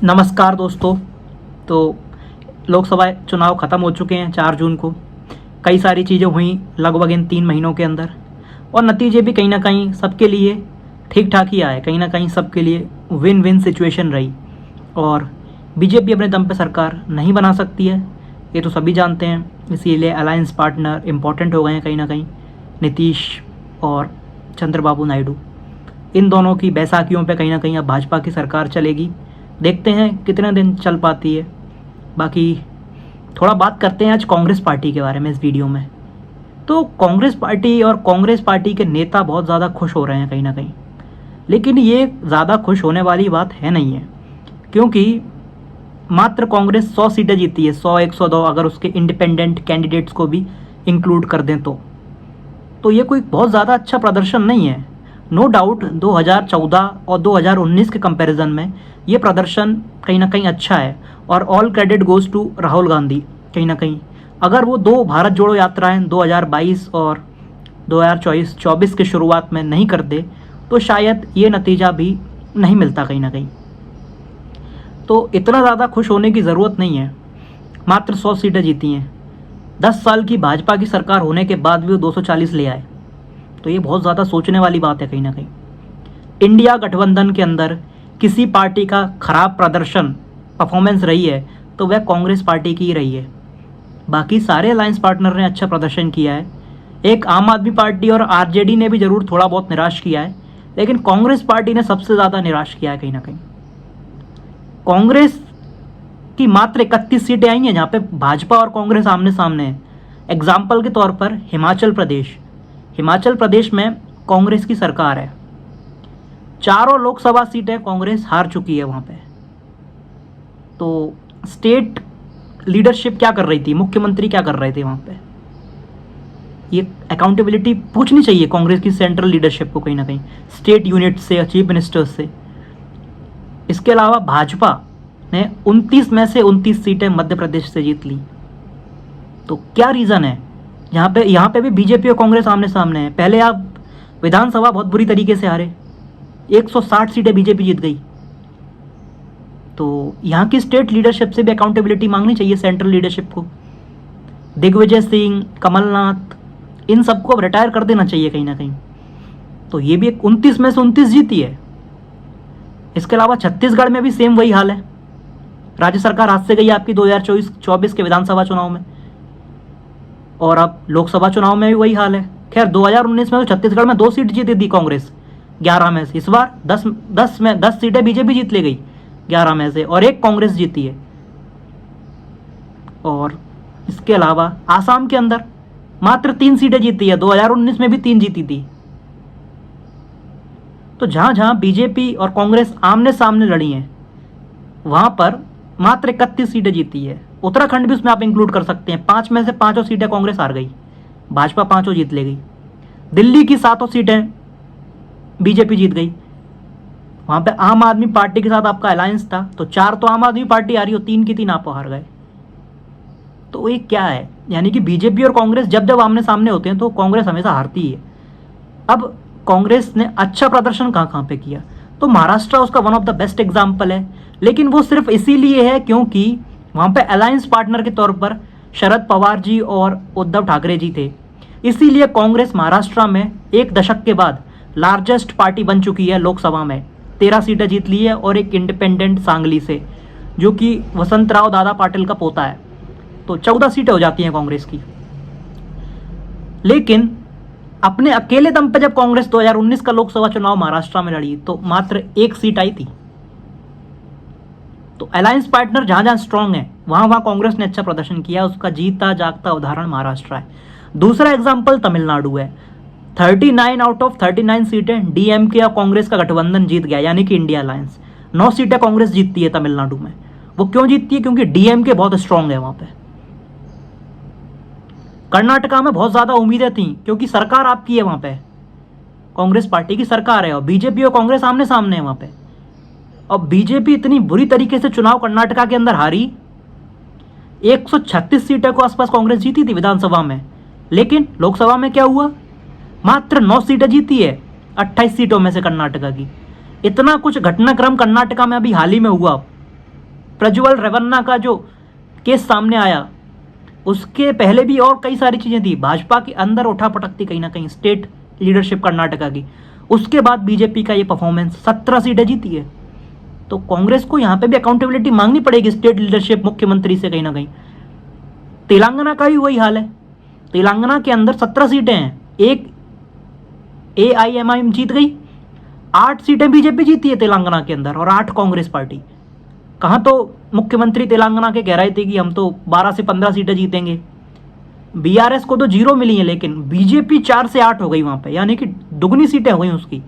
नमस्कार दोस्तों। तो लोकसभा चुनाव ख़त्म हो चुके हैं 4 जून को। कई सारी चीज़ें हुई लगभग इन 3 महीनों के अंदर, और नतीजे भी कहीं ना कहीं सबके लिए ठीक ठाक ही आए। कहीं ना कहीं सबके लिए विन विन सिचुएशन रही, और बीजेपी अपने दम पे सरकार नहीं बना सकती है, ये तो सभी जानते हैं। इसीलिए अलायंस पार्टनर इम्पॉर्टेंट हो गए हैं कहीं ना कहीं। नीतीश और चंद्रबाबू नायडू, इन दोनों की बैसाखियों पे कहीं ना कहीं अब भाजपा की सरकार चलेगी। देखते हैं कितने दिन चल पाती है। बाकी थोड़ा बात करते हैं आज कांग्रेस पार्टी के बारे में इस वीडियो में। तो कांग्रेस पार्टी और कांग्रेस पार्टी के नेता बहुत ज़्यादा खुश हो रहे हैं कहीं ना कहीं, लेकिन ये ज़्यादा खुश होने वाली बात है नहीं है, क्योंकि मात्र कांग्रेस 100 सीटें जीती है। 100, 102 अगर उसके इंडिपेंडेंट कैंडिडेट्स को भी इंक्लूड कर दें तो ये कोई बहुत ज़्यादा अच्छा प्रदर्शन नहीं है। नो डाउट 2014 और 2019 के कंपैरिजन में ये प्रदर्शन कहीं ना कहीं अच्छा है, और all credit goes to Rahul Gandhi. कहीं ना कहीं अगर वो 2 भारत जोड़ो यात्राएं 2022 और 2024 के शुरुआत में नहीं कर दे तो शायद ये नतीजा भी नहीं मिलता कहीं ना कहीं। तो इतना ज़्यादा खुश होने की ज़रूरत नहीं है। मात्र 100 सीटें जीती हैं। 10 साल की भाजपा की सरकार होने के बाद भी वो 240 ले आए, तो ये बहुत ज़्यादा सोचने वाली बात है कहीं ना कहीं। इंडिया गठबंधन के अंदर किसी पार्टी का खराब परफॉर्मेंस रही है तो वह कांग्रेस पार्टी की ही रही है। बाकी सारे अलायंस पार्टनर ने अच्छा प्रदर्शन किया है। एक आम आदमी पार्टी और आरजेडी ने भी ज़रूर थोड़ा बहुत निराश किया है, लेकिन कांग्रेस पार्टी ने सबसे ज़्यादा निराश किया है कहीं ना कहीं। कांग्रेस की मात्र 31 सीटें आई हैं जहाँ पे भाजपा और कांग्रेस आमने सामने हैं। एग्जाम्पल के तौर पर हिमाचल प्रदेश में कांग्रेस की सरकार है। चारों लोकसभा सीटें कांग्रेस हार चुकी है वहाँ पे। तो स्टेट लीडरशिप क्या कर रही थी, मुख्यमंत्री क्या कर रहे थे वहाँ पे, ये अकाउंटेबिलिटी पूछनी चाहिए कांग्रेस की सेंट्रल लीडरशिप को कहीं ना कहीं, स्टेट यूनिट से, चीफ मिनिस्टर्स से। इसके अलावा भाजपा ने 29 में से 29 सीटें मध्य प्रदेश से जीत ली। तो क्या रीज़न है? यहाँ पे भी बीजेपी और कांग्रेस आमने सामने है। पहले आप विधानसभा बहुत बुरी तरीके से हारे, 160 सीटें बीजेपी जीत गई। तो यहाँ की स्टेट लीडरशिप से भी अकाउंटेबिलिटी मांगनी चाहिए सेंट्रल लीडरशिप को। दिग्विजय सिंह, कमलनाथ, इन सबको अब रिटायर कर देना चाहिए कहीं ना कहीं। तो ये भी 29 में से 29 जीती है। इसके अलावा छत्तीसगढ़ में भी सेम वही हाल है। राज्य सरकार हाथ से गई आपकी 2024 के विधानसभा चुनाव में, और अब लोकसभा चुनाव में भी वही हाल है। खैर 2019 में तो छत्तीसगढ़ में 2 सीट जीती थी कांग्रेस 11 में से। इस बार 10 सीटें बीजेपी जीत ले गई 11 में से, और 1 कांग्रेस जीती है। और इसके अलावा आसाम के अंदर मात्र 3 सीटें जीती है, 2019 में भी 3 जीती थी। तो जहां जहां बीजेपी और कांग्रेस आमने सामने लड़ी हैं वहां पर मात्र 31 सीटें जीती है। उत्तराखंड भी उसमें आप इंक्लूड कर सकते हैं। 5 में से 5 सीटें कांग्रेस हार गई, भाजपा 5 जीत ले गई। दिल्ली की 7 सीटें बीजेपी जीत गई। वहां पे आम आदमी पार्टी के साथ आपका अलायंस था, तो 4 तो आम आदमी पार्टी हारी और 3 की 3 आप हार गए। तो ये क्या है? यानी कि बीजेपी और कांग्रेस जब जब आमने सामने होते हैं तो कांग्रेस हमेशा हारती है। अब कांग्रेस ने अच्छा प्रदर्शन कहाँ कहाँ पे किया, तो महाराष्ट्र उसका one of the best example है। लेकिन वो सिर्फ इसीलिए है क्योंकि वहाँ पे अलायंस पार्टनर के तौर पर शरद पवार जी और उद्धव ठाकरे जी थे। इसीलिए कांग्रेस महाराष्ट्र में 1 दशक के बाद लार्जेस्ट पार्टी बन चुकी है। लोकसभा में 13 सीटें जीत ली है, और एक इंडिपेंडेंट सांगली से, जो कि वसंतराव दादा पाटिल का पोता है। तो 14 सीटें हो जाती हैं कांग्रेस की। लेकिन अपने अकेले दम पे जब कांग्रेस 2019 का लोकसभा चुनाव महाराष्ट्र में लड़ी तो मात्र 1 सीट आई थी। तो अलायंस पार्टनर जहां जहां स्ट्रांग है वहां वहां कांग्रेस ने अच्छा प्रदर्शन किया। उसका जीता जागता उदाहरण महाराष्ट्र है। दूसरा एग्जाम्पल तमिलनाडु है। 39 आउट ऑफ 39 सीटें डीएमके और कांग्रेस का गठबंधन जीत गया, यानी कि इंडिया अलायंस। 9 सीटें कांग्रेस जीतती है तमिलनाडु में। वो क्यों जीतती है? क्योंकि डीएमके बहुत स्ट्रांग है वहां पे। कर्नाटका में बहुत ज्यादा उम्मीदें थी, क्योंकि सरकार आपकी है वहां पे, कांग्रेस पार्टी की सरकार है, और बीजेपी और कांग्रेस आमने सामने है वहां पे। और बीजेपी इतनी बुरी तरीके से चुनाव कर्नाटका के अंदर हारी। 136 सीटें को आसपास कांग्रेस जीती थी विधानसभा में, लेकिन लोकसभा में क्या हुआ? मात्र 9 सीटें जीती है 28 सीटों में से कर्नाटका की। इतना कुछ घटनाक्रम कर्नाटका में अभी हाल ही में हुआ। प्रज्वल रेवन्ना का जो केस सामने आया, उसके पहले भी और कई सारी चीज़ें थी। भाजपा के अंदर उठापटक थी कहीं ना कहीं, स्टेट लीडरशिप कर्नाटका की। उसके बाद बीजेपी का ये परफॉर्मेंस, 17 सीटें जीती है। तो कांग्रेस को यहाँ पे भी अकाउंटेबिलिटी मांगनी पड़ेगी स्टेट लीडरशिप, मुख्यमंत्री से कहीं ना कहीं। तेलंगाना का भी वही हाल है। तेलंगाना के अंदर 17 सीटें हैं, एक AIMIM जीत गई, 8 सीटें बीजेपी जीती है तेलंगाना के अंदर और 8 कांग्रेस पार्टी। कहाँ तो मुख्यमंत्री तेलंगाना के कह रहे थे कि हम तो 12 से 15 सीटें जीतेंगे। BRS को तो 0 मिली है, लेकिन बीजेपी 4 से 8 हो गई वहाँ पे, यानी कि दुगनी सीटें हो गई उसकी।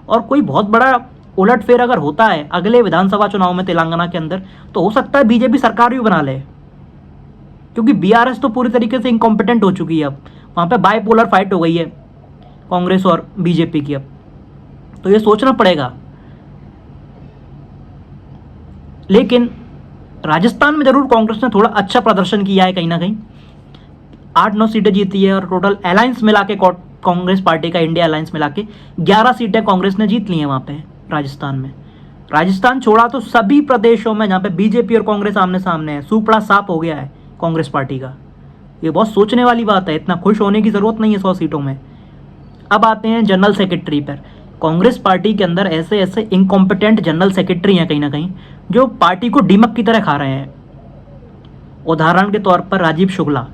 और कोई बहुत बड़ा उलटफेर अगर होता है अगले विधानसभा चुनाव में तेलंगाना के अंदर, तो हो सकता है बीजेपी सरकार भी बना ले, क्योंकि BRS तो पूरी तरीके से इनकॉम्पिटेंट हो चुकी है। अब वहाँ पे बाइपोलर फाइट हो गई है कांग्रेस और बीजेपी की। अब तो ये सोचना पड़ेगा। लेकिन राजस्थान में जरूर कांग्रेस ने थोड़ा अच्छा प्रदर्शन किया है कहीं ना कहीं, 8-9 सीटें जीती है और टोटल अलायंस मिला के, कांग्रेस पार्टी का इंडिया अलायंस मिला के 11 सीटें कांग्रेस ने जीत ली हैं वहाँ पे राजस्थान में। राजस्थान छोड़ा तो सभी प्रदेशों में जहाँ पे बीजेपी और कांग्रेस आमने सामने है, सुपड़ा साफ हो गया है कांग्रेस पार्टी का। ये बहुत सोचने वाली बात है, इतना खुश होने की ज़रूरत नहीं है 100 सीटों में। अब आते हैं जनरल सेक्रेटरी पर। कांग्रेस पार्टी के अंदर ऐसे ऐसे इनकॉम्पिटेंट जनरल सेक्रेटरी हैं कहीं ना कहीं, जो पार्टी को दीमक की तरह खा रहे हैं। उदाहरण के तौर पर राजीव शुक्ला,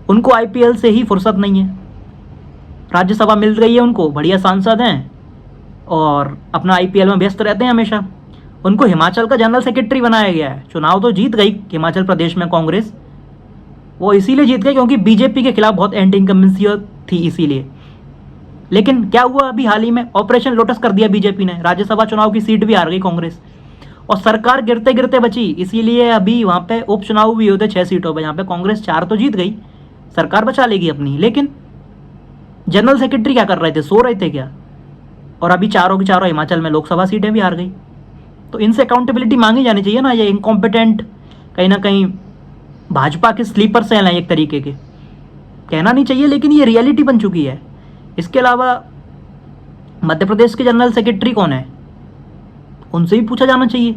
उनको IPL से ही फुर्सत नहीं है। राज्यसभा मिल रही है उनको, बढ़िया सांसद हैं और अपना IPL में व्यस्त रहते हैं हमेशा। उनको हिमाचल का जनरल सेक्रेटरी बनाया गया है। चुनाव तो जीत गई हिमाचल प्रदेश में कांग्रेस, वो इसीलिए जीत गई क्योंकि बीजेपी के खिलाफ बहुत एंटी इनकम्बेंसी थी इसीलिए। लेकिन क्या हुआ अभी हाल ही में, ऑपरेशन लोटस कर दिया बीजेपी ने, राज्यसभा चुनाव की सीट भी हार गई कांग्रेस और सरकार गिरते गिरते बची। इसीलिए अभी वहाँ पे उपचुनाव भी होते 6 सीटों पे, जहाँ पे कांग्रेस 4 तो जीत गई, सरकार बचा लेगी अपनी। लेकिन जनरल सेक्रेटरी क्या कर रहे थे, सो रहे थे क्या? और अभी चारों की चारों हिमाचल में लोकसभा सीटें भी हार गई। तो इनसे अकाउंटेबिलिटी मांगी जानी चाहिए ना। ये इनकॉम्पिटेंट कहीं ना कहीं भाजपा के स्लीपर सेल हैं एक तरीके के, कहना नहीं चाहिए लेकिन ये रियलिटी बन चुकी है। इसके अलावा मध्य प्रदेश के जनरल सेक्रेटरी कौन है, उनसे भी पूछा जाना चाहिए।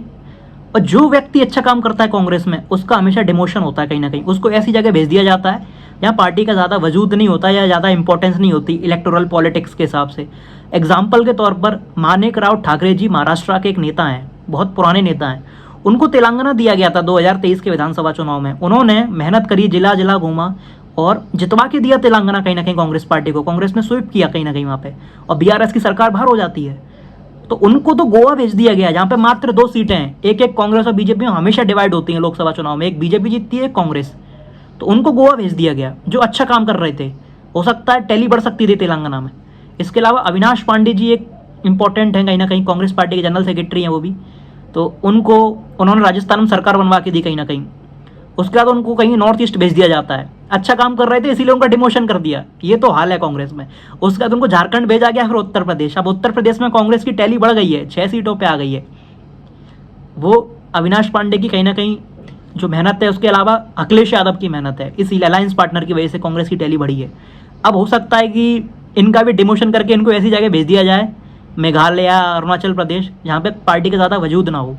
और जो व्यक्ति अच्छा काम करता है कांग्रेस में, उसका हमेशा डिमोशन होता है कहीं ना कहीं, उसको ऐसी जगह भेज दिया जाता है जहाँ पार्टी का ज़्यादा वजूद नहीं होता या ज़्यादा इंपॉर्टेंस नहीं होती इलेक्टोरल पॉलिटिक्स के हिसाब से। एग्जाम्पल के तौर पर मानेक राव ठाकरे जी महाराष्ट्र के एक नेता हैं, बहुत पुराने नेता हैं। उनको तेलंगाना दिया गया था 2023 के विधानसभा चुनाव में। उन्होंने मेहनत करी, जिला जिला घूमा और जितवा के दिया तेलंगाना कहीं ना कहीं कांग्रेस पार्टी को। कांग्रेस ने स्वीप किया कहीं ना कहीं वहाँ पे, और BRS की सरकार बाहर हो जाती है। तो उनको तो गोवा भेज दिया गया, जहाँ पे मात्र 2 सीटें हैं। एक कांग्रेस और बीजेपी में हमेशा डिवाइड होती हैं लोकसभा चुनाव में, एक बीजेपी जीतती है, एक कांग्रेस। तो उनको गोवा भेज दिया गया, जो अच्छा काम कर रहे थे। हो सकता है टैली बढ़ सकती थी तेलंगाना में। इसके अलावा अविनाश पांडे जी एक इंपॉर्टेंट हैं कहीं ना कहीं, कांग्रेस पार्टी के जनरल सेक्रेटरी हैं वो भी। तो उन्होंने राजस्थान में सरकार बनवा के दी कहीं ना कहीं। उसके बाद उनको कहीं नॉर्थ ईस्ट भेज दिया जाता है। अच्छा काम कर रहे थे इसीलिए उनका डिमोशन कर दिया। ये तो हाल है कांग्रेस में। उसके बाद उनको झारखंड भेजा गया, फिर उत्तर प्रदेश। अब उत्तर प्रदेश में कांग्रेस की टैली बढ़ गई है, 6 सीटों पे आ गई है। वो अविनाश पांडे की कहीं ना कहीं जो मेहनत है, उसके अलावा अखिलेश यादव की मेहनत है, इसी अलायंस पार्टनर की वजह से कांग्रेस की टैली बढ़ी है। अब हो सकता है कि इनका भी डिमोशन करके इनको ऐसी जगह भेज दिया जाए, मेघालय, अरुणाचल प्रदेश, जहाँ पे पार्टी का ज़्यादा वजूद ना हो।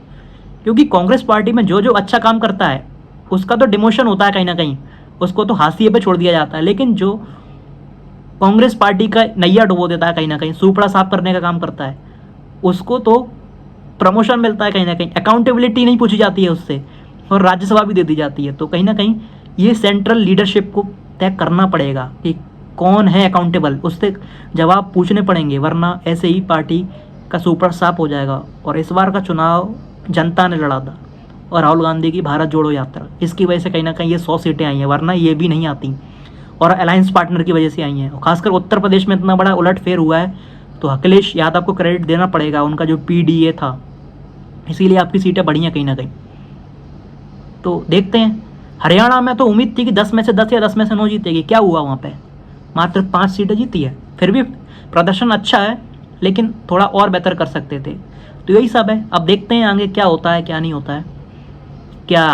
क्योंकि कांग्रेस पार्टी में जो जो अच्छा काम करता है उसका तो डिमोशन होता है कहीं ना कहीं, उसको तो हाशिए पे छोड़ दिया जाता है। लेकिन जो कांग्रेस पार्टी का नैया डुबो देता है कहीं ना कहीं, सुपड़ा साफ करने का काम करता है, उसको तो प्रमोशन मिलता है कहीं ना कहीं। अकाउंटेबिलिटी नहीं पूछी जाती है उससे, और राज्यसभा भी दे दी जाती है। तो कहीं ना कहीं ये सेंट्रल लीडरशिप को तय करना पड़ेगा कि कौन है अकाउंटेबल, उससे जवाब पूछने पड़ेंगे, वरना ऐसे ही पार्टी का सुपड़ा साफ हो जाएगा। और इस बार का चुनाव जनता ने लड़ा था, और राहुल गांधी की भारत जोड़ो यात्रा, इसकी वजह से कहीं ना कहीं ये 100 सीटें आई हैं, वरना ये भी नहीं आती। और अलायंस पार्टनर की वजह से आई हैं। और खासकर उत्तर प्रदेश में इतना बड़ा उलटफेर हुआ है, तो अखिलेश यादव को क्रेडिट देना पड़ेगा, उनका जो PDA था, इसीलिए आपकी सीटें बढ़ी हैं कहीं ना कहीं। तो देखते हैं। हरियाणा में तो उम्मीद थी कि 10 में से 10 या 10 में से 9 जीतेगी, क्या हुआ वहाँ पे? मात्र 5 सीटें जीती है। फिर भी प्रदर्शन अच्छा है, लेकिन थोड़ा और बेहतर कर सकते थे। तो यही सब है। अब देखते हैं आगे क्या होता है क्या नहीं होता है। क्या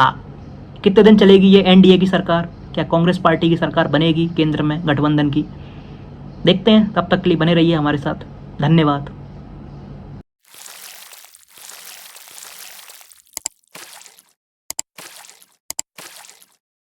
कितने दिन चलेगी ये NDA की सरकार, क्या कांग्रेस पार्टी की सरकार बनेगी केंद्र में गठबंधन की? देखते हैं। तब तक के लिए बने रहिए हमारे साथ। धन्यवाद।